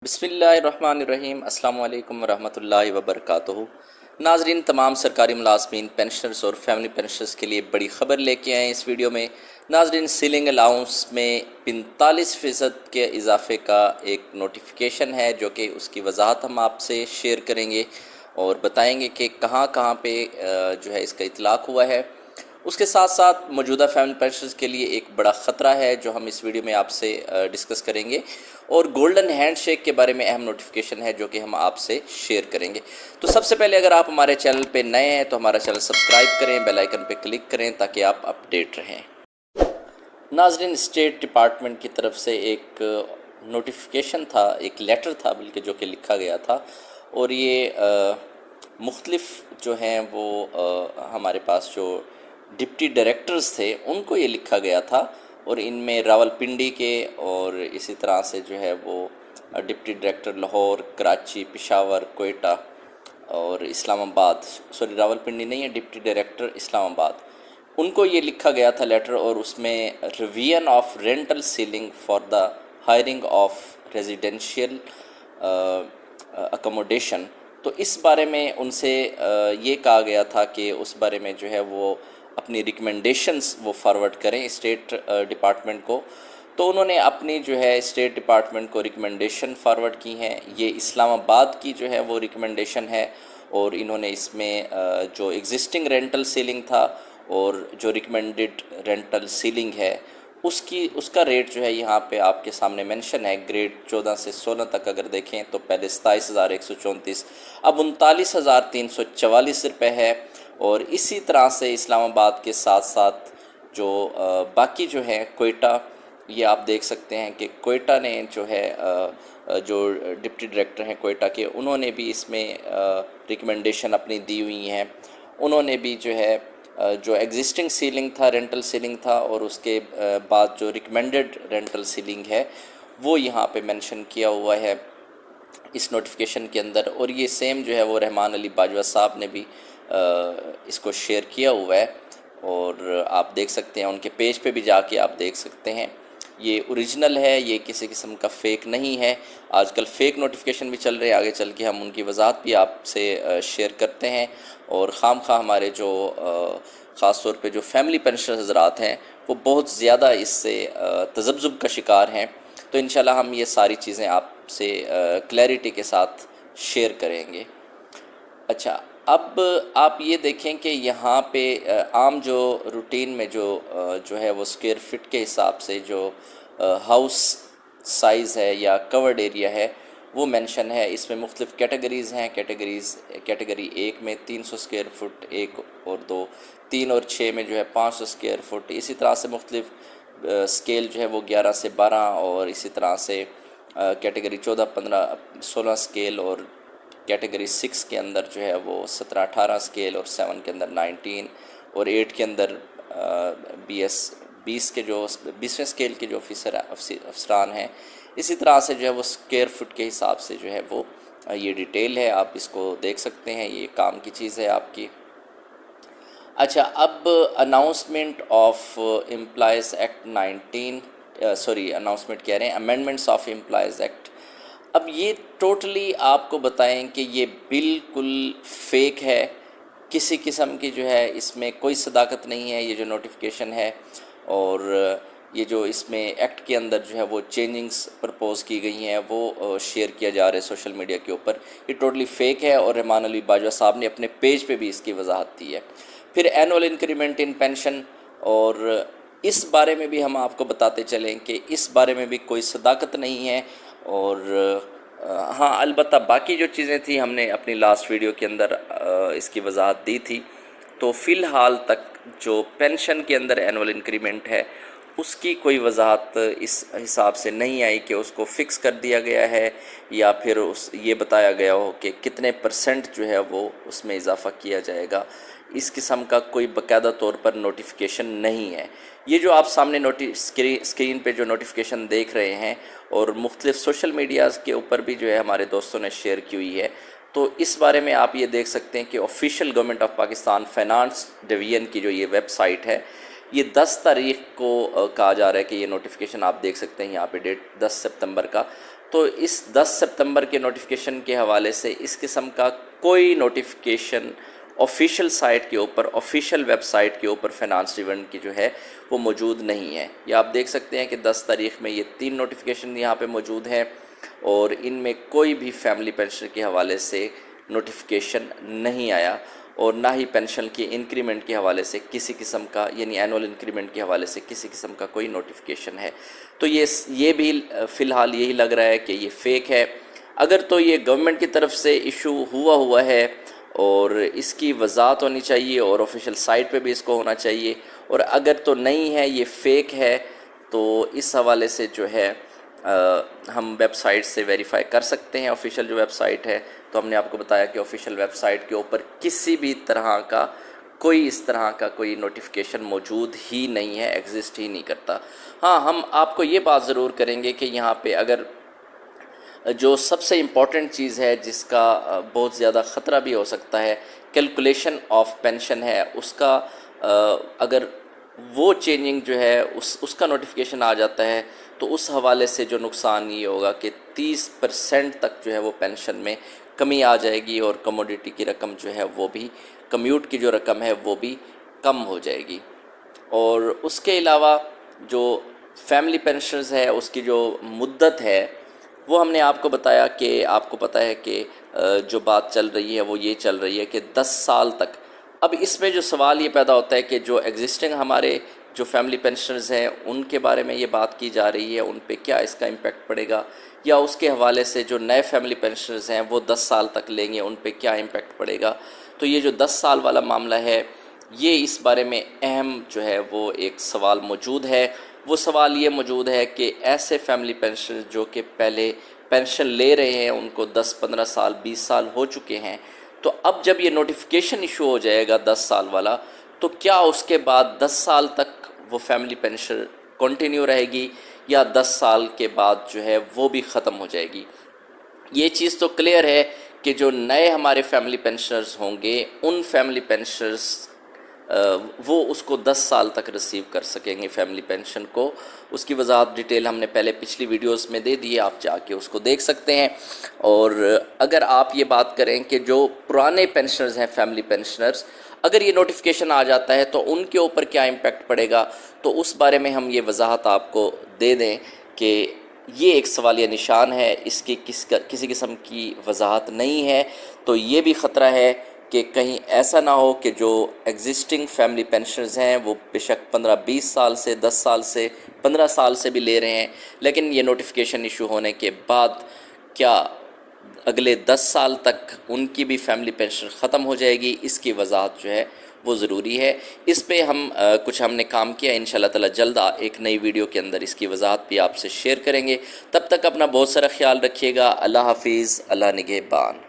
بسم اللہ الرحمن الرحیم۔ السلام علیکم ورحمۃ اللہ وبرکاتہ۔ ناظرین، تمام سرکاری ملازمین، پینشنرز اور فیملی پینشنرز کے لیے بڑی خبر لے کے آئے ہیں اس ویڈیو میں۔ ناظرین، سیلنگ الاؤنس میں 45% کے اضافے کا ایک نوٹیفیکیشن ہے، جو کہ اس کی وضاحت ہم آپ سے شیئر کریں گے اور بتائیں گے کہ کہاں کہاں پہ جو ہے اس کا اطلاق ہوا ہے۔ اس کے ساتھ ساتھ موجودہ فیملی پینشنرز کے لیے ایک بڑا خطرہ ہے جو ہم اس ویڈیو میں آپ سے ڈسکس کریں گے، اور گولڈن ہینڈ شیک کے بارے میں اہم نوٹیفیکیشن ہے جو کہ ہم آپ سے شیئر کریں گے۔ تو سب سے پہلے اگر آپ ہمارے چینل پہ نئے ہیں تو ہمارا چینل سبسکرائب کریں، بیل آئیکن پہ کلک کریں تاکہ آپ اپڈیٹ رہیں۔ ناظرین، اسٹیٹ ڈپارٹمنٹ کی طرف سے ایک نوٹیفیکیشن تھا، ایک لیٹر تھا بلکہ، جو کہ لکھا گیا تھا، اور یہ مختلف جو ہیں وہ ہمارے پاس جو ڈپٹی ڈائریکٹرز تھے ان کو یہ لکھا گیا تھا، اور ان میں راولپنڈی کے اور اسی طرح سے جو ہے وہ ڈپٹی ڈائریکٹر لاہور، کراچی، پشاور، کوئٹہ اور اسلام آباد، راولپنڈی نہیں ہے، ڈپٹی ڈائریکٹر اسلام آباد، ان کو یہ لکھا گیا تھا لیٹر، اور اس میں revision of rental ceiling for the hiring of residential accommodation. تو اس بارے میں ان سے یہ کہا گیا تھا کہ اس بارے میں جو ہے وہ اپنی ریکمنڈیشنز وہ فارورڈ کریں اسٹیٹ ڈپارٹمنٹ کو۔ تو انہوں نے اپنی جو ہے اسٹیٹ ڈپارٹمنٹ کو ریکمنڈیشن فارورڈ کی ہیں۔ یہ اسلام آباد کی جو ہے وہ ریکمنڈیشن ہے، اور انہوں نے اس میں جو ایگزسٹنگ رینٹل سیلنگ تھا اور جو ریکمنڈڈ رینٹل سیلنگ ہے اس کا ریٹ جو ہے یہاں پہ آپ کے سامنے مینشن ہے۔ گریڈ 14 سے 16 تک اگر دیکھیں تو پہلے 27,134، اب 39,344 روپے ہے، اور اسی طرح سے اسلام آباد کے ساتھ ساتھ جو باقی جو ہیں کوئٹہ، یہ آپ دیکھ سکتے ہیں کہ کوئٹہ نے جو ہے جو ڈپٹی ڈائریکٹر ہیں کوئٹہ کے، انہوں نے بھی اس میں ریکمنڈیشن اپنی دی ہوئی ہیں۔ انہوں نے بھی جو ہے جو ایگزسٹنگ سیلنگ تھا، رینٹل سیلنگ تھا، اور اس کے بعد جو ریکمینڈڈ رینٹل سیلنگ ہے وہ یہاں پہ مینشن کیا ہوا ہے اس نوٹیفیکیشن کے اندر، اور یہ سیم جو ہے وہ رحمان علی باجوہ صاحب نے بھی اس کو شیئر کیا ہوا ہے، اور آپ دیکھ سکتے ہیں ان کے پیج پہ بھی جا کے آپ دیکھ سکتے ہیں۔ یہ اوریجنل ہے، یہ کسی قسم کا فیک نہیں ہے۔ آج کل فیک نوٹیفیکیشن بھی چل رہے ہیں، آگے چل کے ہم ان کی وضاحت بھی آپ سے شیئر کرتے ہیں، اور خام خواہ ہمارے جو خاص طور پہ جو فیملی پینشنر حضرات ہیں وہ بہت زیادہ اس سے تذبذب کا شکار ہیں۔ تو انشاءاللہ ہم یہ ساری چیزیں آپ سے کلیئرٹی کے ساتھ شیئر کریں گے۔ اچھا، اب آپ یہ دیکھیں کہ یہاں پہ عام جو روٹین میں جو ہے وہ اسکوائر فٹ کے حساب سے جو ہاؤس سائز ہے یا کورڈ ایریا ہے وہ مینشن ہے۔ اس میں مختلف کیٹیگریز ہیں۔ کیٹیگری 1 میں 300 اسکوائر فٹ، 1 اور 2، 3 اور 6 میں جو ہے 500 اسکوائر فٹ، اسی طرح سے مختلف اسکیل جو ہے وہ 11 سے 12، اور اسی طرح سے کیٹیگری 14، 15، 16 اسکیل، اور کیٹیگری 6 کے اندر جو ہے وہ 17، 18 اسکیل، اور 7 کے اندر 19، اور 8 کے اندر 20 کے جو 20ویں اسکیل کے جو افسران ہیں۔ اسی طرح سے جو ہے وہ اسکوائر فٹ کے حساب سے جو ہے وہ یہ ڈیٹیل ہے، آپ اس کو دیکھ سکتے ہیں، یہ کام کی چیز ہے آپ کی۔ اچھا، اب اناؤنسمنٹ آف امپلائیز ایکٹ 19 کہہ رہے ہیں، امینڈمنٹس آف امپلائیز ایکٹ۔ اب یہ ٹوٹلی آپ کو بتائیں کہ یہ بالکل فیک ہے، کسی قسم کی جو ہے اس میں کوئی صداقت نہیں ہے۔ یہ جو نوٹیفیکیشن ہے اور یہ جو اس میں ایکٹ کے اندر جو ہے وہ چینجنگز پرپوز کی گئی ہیں وہ شیئر کیا جا رہا ہے سوشل میڈیا کے اوپر، یہ ٹوٹلی فیک ہے، اور رحمان علی باجوہ صاحب نے اپنے پیج پہ بھی اس کی وضاحت دی ہے۔ پھر اینول انکریمنٹ ان پینشن، اور اس بارے میں بھی ہم آپ کو بتاتے چلیں کہ اس بارے میں بھی کوئی صداقت نہیں ہے، اور ہاں البتہ باقی جو چیزیں تھیں ہم نے اپنی لاسٹ ویڈیو کے اندر اس کی وضاحت دی تھی۔ تو فی الحال تک جو پینشن کے اندر اینول انکریمنٹ ہے اس کی کوئی وضاحت اس حساب سے نہیں آئی کہ اس کو فکس کر دیا گیا ہے، یا پھر یہ بتایا گیا ہو کہ کتنے پرسنٹ جو ہے وہ اس میں اضافہ کیا جائے گا۔ اس قسم کا کوئی باقاعدہ طور پر نوٹیفیکیشن نہیں ہے۔ یہ جو آپ سامنے اسکرین پہ جو نوٹیفیکیشن دیکھ رہے ہیں، اور مختلف سوشل میڈیاز کے اوپر بھی جو ہے ہمارے دوستوں نے شیئر کی ہوئی ہے، تو اس بارے میں آپ یہ دیکھ سکتے ہیں کہ official government of Pakistan finance division کی جو یہ ویب سائٹ ہے، یہ 10 تاریخ کو کہا جا رہا ہے کہ یہ نوٹیفیکیشن آپ دیکھ سکتے ہیں یہاں پہ ڈیٹ 10 ستمبر کا، تو اس 10 سپتمبر کے نوٹیفیکیشن کے حوالے سے اس قسم کا کوئی نوٹیفیکیشن آفیشیل سائٹ کے اوپر، آفیشیل ویب سائٹ کے اوپر فائنانس ریونٹ کی جو ہے وہ موجود نہیں ہے۔ یہ آپ دیکھ سکتے ہیں کہ 10 تاریخ میں یہ 3 نوٹیفیکیشن یہاں پہ موجود ہیں، اور ان میں کوئی بھی فیملی پینشن کے حوالے سے نوٹیفیکیشن نہیں آیا، اور نہ ہی پینشن کی انکریمنٹ کے حوالے سے کسی قسم کا، یعنی اینول انکریمنٹ کے حوالے سے کسی قسم کا کوئی نوٹیفیکیشن ہے۔ تو یہ بھی فی الحال یہی لگ رہا ہے کہ یہ فیک ہے۔ اگر تو یہ گورنمنٹ کی طرف سے ایشو ہوا ہے اور اس کی وضاحت ہونی چاہیے، اور آفیشیل سائٹ پہ بھی اس کو ہونا چاہیے، اور اگر تو نہیں ہے، یہ فیک ہے، تو اس حوالے سے جو ہے ہم ویب سائٹ سے ویریفائی کر سکتے ہیں۔ آفیشیل جو ویب سائٹ ہے، تو ہم نے آپ کو بتایا کہ آفیشیل ویب سائٹ کے اوپر کسی بھی طرح کا اس طرح کا کوئی نوٹیفیکیشن موجود ہی نہیں ہے، ایگزسٹ ہی نہیں کرتا۔ ہاں، ہم آپ کو یہ بات ضرور کریں گے کہ یہاں پہ اگر جو سب سے امپورٹنٹ چیز ہے، جس کا بہت زیادہ خطرہ بھی ہو سکتا ہے، کیلکولیشن آف پینشن ہے، اس کا اگر وہ چینجنگ جو ہے اس کا نوٹیفیکیشن آ جاتا ہے، تو اس حوالے سے جو نقصان یہ ہوگا کہ 30% تک جو ہے وہ پینشن میں کمی آ جائے گی، اور کموڈیٹی کی رقم جو ہے وہ بھی، کمیوٹ کی جو رقم ہے وہ بھی کم ہو جائے گی۔ اور اس کے علاوہ جو فیملی پینشنز ہے، اس کی جو مدت ہے، وہ ہم نے آپ کو بتایا کہ آپ کو پتہ ہے کہ جو بات چل رہی ہے وہ یہ چل رہی ہے کہ 10 سال تک۔ اب اس میں جو سوال یہ پیدا ہوتا ہے کہ جو ایگزسٹنگ ہمارے جو فیملی پینشنرز ہیں، ان کے بارے میں یہ بات کی جا رہی ہے، ان پہ کیا اس کا امپیکٹ پڑے گا، یا اس کے حوالے سے جو نئے فیملی پینشنرز ہیں وہ 10 سال تک لیں گے، ان پہ کیا امپیکٹ پڑے گا۔ تو یہ جو 10 سال والا معاملہ ہے، یہ اس بارے میں اہم جو ہے وہ ایک سوال موجود ہے۔ وہ سوال یہ موجود ہے کہ ایسے فیملی پینشنر جو کہ پہلے پینشن لے رہے ہیں، ان کو 10-15 سال 20 سال ہو چکے ہیں، تو اب جب یہ نوٹیفیکیشن ایشو ہو جائے گا 10 سال والا، تو کیا اس کے بعد 10 سال تک وہ فیملی پینشن کنٹینیو رہے گی، یا 10 سال کے بعد جو ہے وہ بھی ختم ہو جائے گی؟ یہ چیز تو کلیئر ہے کہ جو نئے ہمارے فیملی پینشنرز ہوں گے، ان فیملی پینشنرز وہ اس کو 10 سال تک ریسیو کر سکیں گے فیملی پینشن کو۔ اس کی وضاحت ڈیٹیل ہم نے پہلے پچھلی ویڈیوز میں دے دی ہے، آپ جا کے اس کو دیکھ سکتے ہیں۔ اور اگر آپ یہ بات کریں کہ جو پرانے پینشنرز ہیں، فیملی پینشنرز، اگر یہ نوٹیفیکیشن آ جاتا ہے تو ان کے اوپر کیا امپیکٹ پڑے گا، تو اس بارے میں ہم یہ وضاحت آپ کو دے دیں کہ یہ ایک سوالیہ نشان ہے، اس کی کسی قسم کی وضاحت نہیں ہے۔ تو یہ بھی خطرہ ہے کہ کہیں ایسا نہ ہو کہ جو ایگزسٹنگ فیملی پینشنرز ہیں وہ بے شک 15-20 سال سے، 10 سال سے، 15 سال سے بھی لے رہے ہیں، لیکن یہ نوٹیفیکیشن ایشو ہونے کے بعد کیا اگلے 10 سال تک ان کی بھی فیملی پینشن ختم ہو جائے گی؟ اس کی وضاحت جو ہے وہ ضروری ہے۔ اس پہ ہم نے کام کیا، انشاءاللہ تعالی جلد ایک نئی ویڈیو کے اندر اس کی وضاحت بھی آپ سے شیئر کریں گے۔ تب تک اپنا بہت سارا خیال رکھیے گا۔ اللہ حافظ، اللہ نگہبان۔